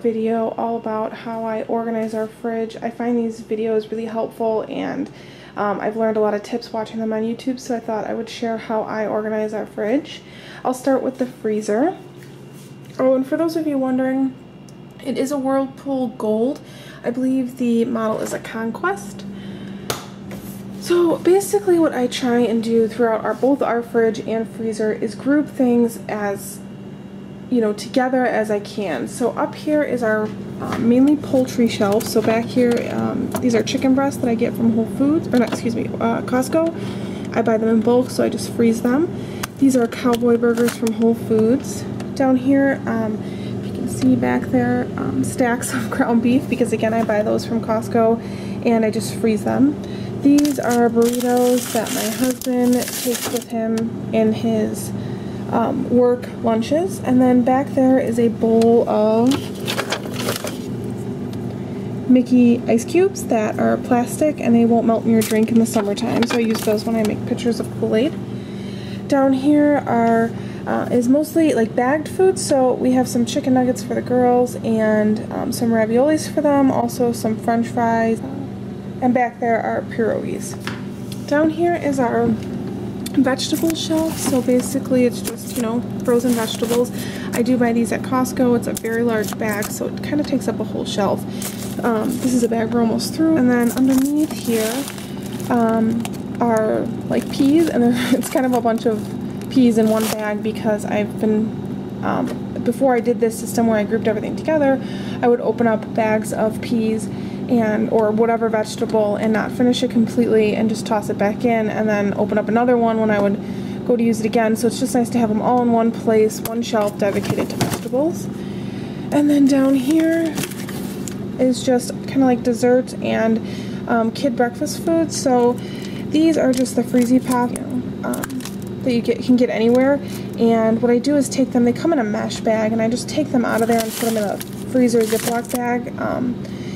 video all about how I organize our fridge. I find these videos really helpful, and I've learned a lot of tips watching them on YouTube, so I thought I would share how I organize our fridge. I'll start with the freezer. Oh, and for those of you wondering, it is a Whirlpool Gold. I believe the model is a Conquest. So basically what I try and do throughout both our fridge and freezer is group things as, you know, together as I can. So up here is our mainly poultry shelf. So back here, these are chicken breasts that I get from Whole Foods, or not, excuse me, Costco. I buy them in bulk, so I just freeze them. These are cowboy burgers from Whole Foods. Down here, if you can see back there, stacks of ground beef, because again I buy those from Costco and I just freeze them. These are burritos that my husband takes with him in his work lunches. And then back there is a bowl of Mickey ice cubes that are plastic and they won't melt in your drink in the summertime, so I use those when I make pictures of Kool-Aid. Down here is mostly like bagged food, so we have some chicken nuggets for the girls and some raviolis for them, also some french fries, and back there are pierogies. Down here is our vegetable shelf, so basically it's just, you know, frozen vegetables. I do buy these at Costco. It's a very large bag, so it kind of takes up a whole shelf. This is a bag we're almost through, and then underneath here are like peas, and it's kind of a bunch of peas in one bag because I've been, before I did this system where I grouped everything together, I would open up bags of peas or whatever vegetable and not finish it completely and just toss it back in, and then open up another one when I would go to use it again. So it's just nice to have them all in one place, one shelf dedicated to vegetables. And then down here is just kind of like desserts and kid breakfast food. So these are just the Freezy Pop, you know, that you can get anywhere. And what I do is take them, they come in a mesh bag, and I just take them out of there and put them in a freezer Ziploc bag.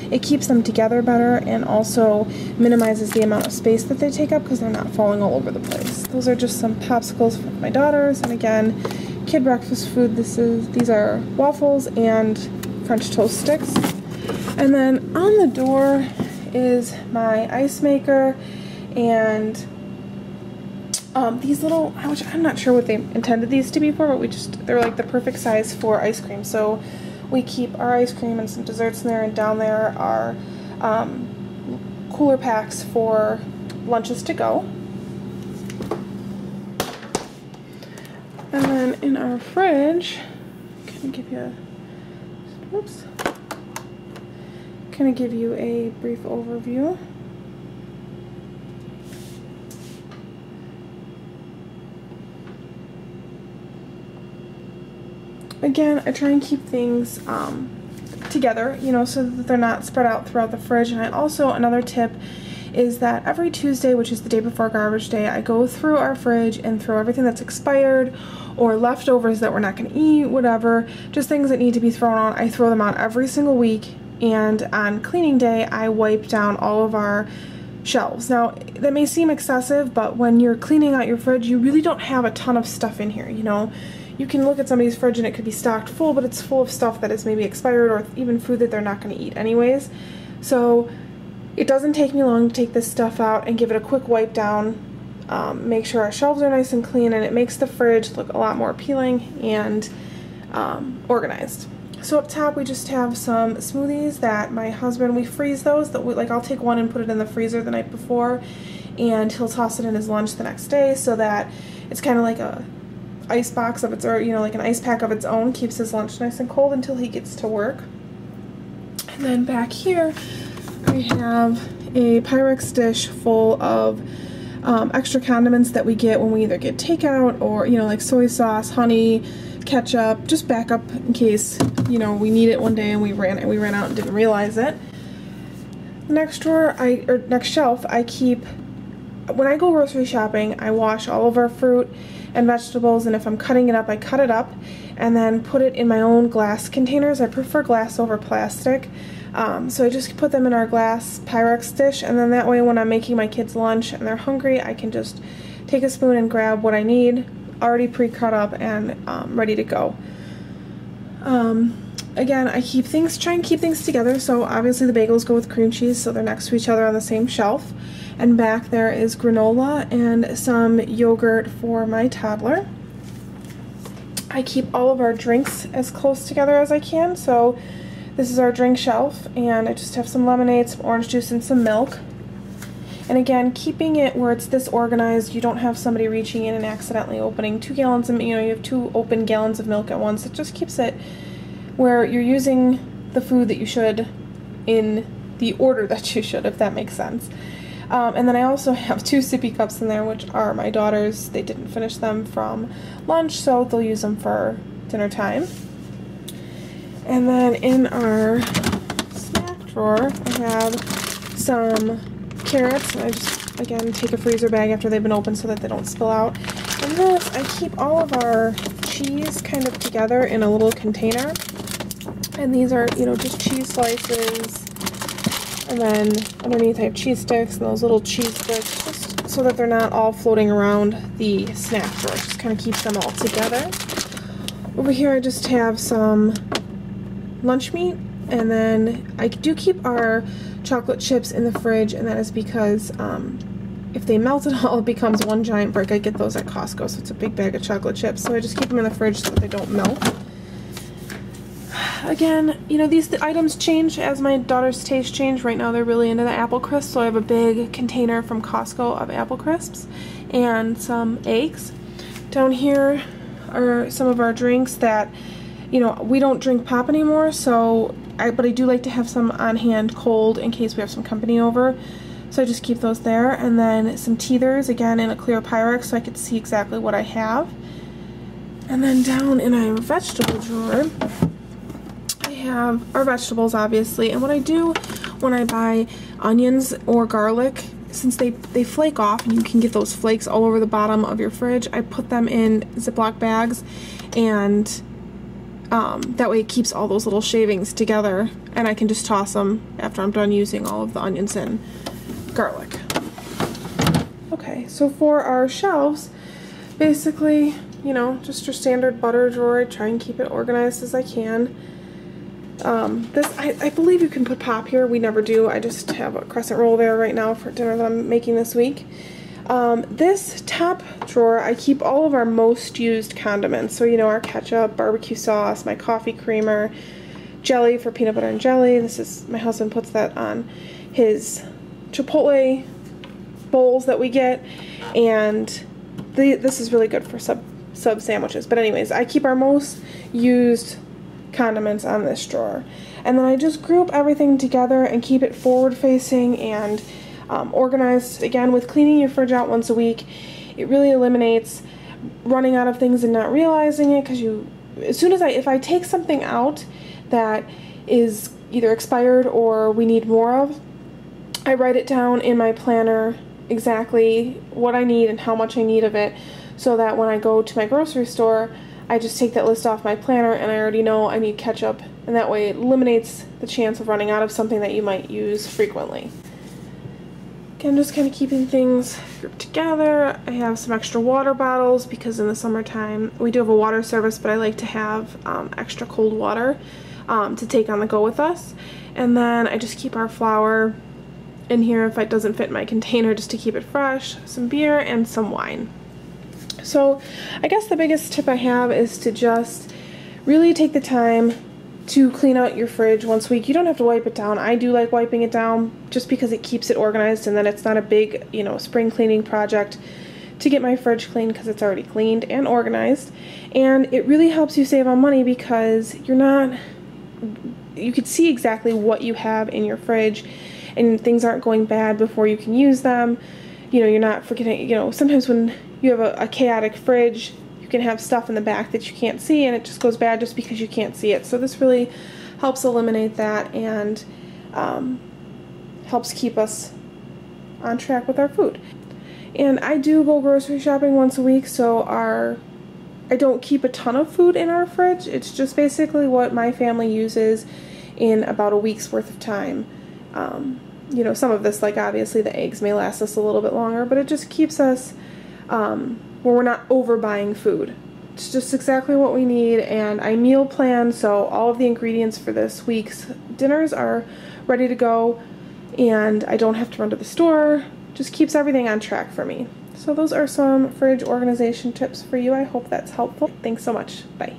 It keeps them together better and also minimizes the amount of space that they take up because they're not falling all over the place. Those are just some popsicles for my daughters, and again, kid breakfast food. These are waffles and French toast sticks. And then on the door is my ice maker and these little, which I'm not sure what they intended these to be for, but they're like the perfect size for ice cream. So we keep our ice cream and some desserts in there, and down there are cooler packs for lunches to go. And then in our fridge, kind of give you a brief overview. Again, I try and keep things together, you know, so that they're not spread out throughout the fridge. And I also, another tip is that every Tuesday, which is the day before garbage day, I go through our fridge and throw everything that's expired or leftovers that we're not going to eat, whatever, just things that need to be thrown out. I throw them out every single week, and on cleaning day, I wipe down all of our shelves. Now, that may seem excessive, but when you're cleaning out your fridge, you really don't have a ton of stuff in here, you know. You can look at somebody's fridge and it could be stocked full, but it's full of stuff that is maybe expired or even food that they're not going to eat anyways. So it doesn't take me long to take this stuff out and give it a quick wipe down, make sure our shelves are nice and clean, and it makes the fridge look a lot more appealing and organized. So up top we just have some smoothies that my husband, we freeze those, like I'll take one and put it in the freezer the night before, and he'll toss it in his lunch the next day, so that it's kind of like a ice box of its, or you know, like an ice pack of its own, keeps his lunch nice and cold until he gets to work. And then back here I have a Pyrex dish full of extra condiments that we get when we either get takeout or, you know, like soy sauce, honey, ketchup, just backup in case, you know, we need it one day and we ran out and didn't realize it. Next shelf I keep, when I go grocery shopping, I wash all of our fruit and vegetables, and if I'm cutting it up, I cut it up and then put it in my own glass containers. I prefer glass over plastic, so I just put them in our glass Pyrex dish, and then that way when I'm making my kids lunch and they're hungry, I can just take a spoon and grab what I need, already pre-cut up and ready to go. again, I try and keep things together. So obviously the bagels go with cream cheese, so they're next to each other on the same shelf. And back there is granola and some yogurt for my toddler. I keep all of our drinks as close together as I can. So this is our drink shelf, and I just have some lemonade, some orange juice, and some milk. And again, keeping it where it's this organized, you don't have somebody reaching in and accidentally opening 2 gallons of, you have 2 open gallons of milk at once. It just keeps it where you're using the food that you should in the order that you should, if that makes sense. And then I also have 2 sippy cups in there, which are my daughter's. They didn't finish them from lunch, so they'll use them for dinner time. And then in our snack drawer, I have some carrots, and I just, again, take a freezer bag after they've been opened so that they don't spill out. And this, I keep all of our cheese kind of together in a little container. And these are, just cheese slices. And then underneath I have cheese sticks and those little cheese sticks, just so that they're not all floating around the snack drawer. Just kind of keeps them all together. Over here I just have some lunch meat, and then I do keep our chocolate chips in the fridge, and that is because if they melt at all, it becomes one giant brick. I get those at Costco, so it's a big bag of chocolate chips. So I just keep them in the fridge so that they don't melt. Again, these items change as my daughter's taste change. Right now they're really into the apple crisps, so I have a big container from Costco of apple crisps and some eggs. Down here are some of our drinks that, we don't drink pop anymore, but I do like to have some on hand cold in case we have some company over. So I just keep those there. And then some teethers, again, in a clear Pyrex so I could see exactly what I have. And then down in our vegetable drawer, have our vegetables, obviously, and what I do when I buy onions or garlic, since they flake off and you can get those flakes all over the bottom of your fridge, I put them in Ziploc bags, and that way it keeps all those little shavings together, and I can just toss them after I'm done using all of the onions and garlic. Okay, so for our shelves, basically, just your standard butter drawer. I try and keep it organized as I can. I believe you can put pop here. We never do. I just have a crescent roll there right now for dinner that I'm making this week. This top drawer, I keep all of our most used condiments. So, our ketchup, barbecue sauce, my coffee creamer, jelly for peanut butter and jelly. My husband puts that on his Chipotle bowls that we get. And this is really good for sub sandwiches. But anyways, I keep our most used condiments on this drawer, and then I just group everything together and keep it forward facing and organized. Again, with cleaning your fridge out once a week, it really eliminates running out of things and not realizing it, because if I take something out that is either expired or we need more of, I write it down in my planner exactly what I need and how much I need of it, so that when I go to my grocery store, I just take that list off my planner and I already know I need ketchup, and that way it eliminates the chance of running out of something that you might use frequently. Again, just kind of keeping things grouped together. I have some extra water bottles because in the summertime we do have a water service, but I like to have extra cold water to take on the go with us. And then I just keep our flour in here if it doesn't fit in my container, just to keep it fresh, some beer, and some wine. So I guess the biggest tip I have is to just really take the time to clean out your fridge once a week. You don't have to wipe it down. I do like wiping it down just because it keeps it organized, and then it's not a big, spring cleaning project to get my fridge clean, because it's already cleaned and organized. And it really helps you save on money because you could see exactly what you have in your fridge, and things aren't going bad before you can use them. You're not forgetting, sometimes when you have a chaotic fridge, you can have stuff in the back that you can't see, and it just goes bad just because you can't see it. So this really helps eliminate that and helps keep us on track with our food. And I do go grocery shopping once a week, so I don't keep a ton of food in our fridge. It's just basically what my family uses in about a week's worth of time. Some of this, like obviously the eggs may last us a little bit longer, but it just keeps us where we're not overbuying food. It's just exactly what we need, and I meal plan, so all of the ingredients for this week's dinners are ready to go, and I don't have to run to the store. Just keeps everything on track for me. So those are some fridge organization tips for you. I hope that's helpful. Thanks so much. Bye.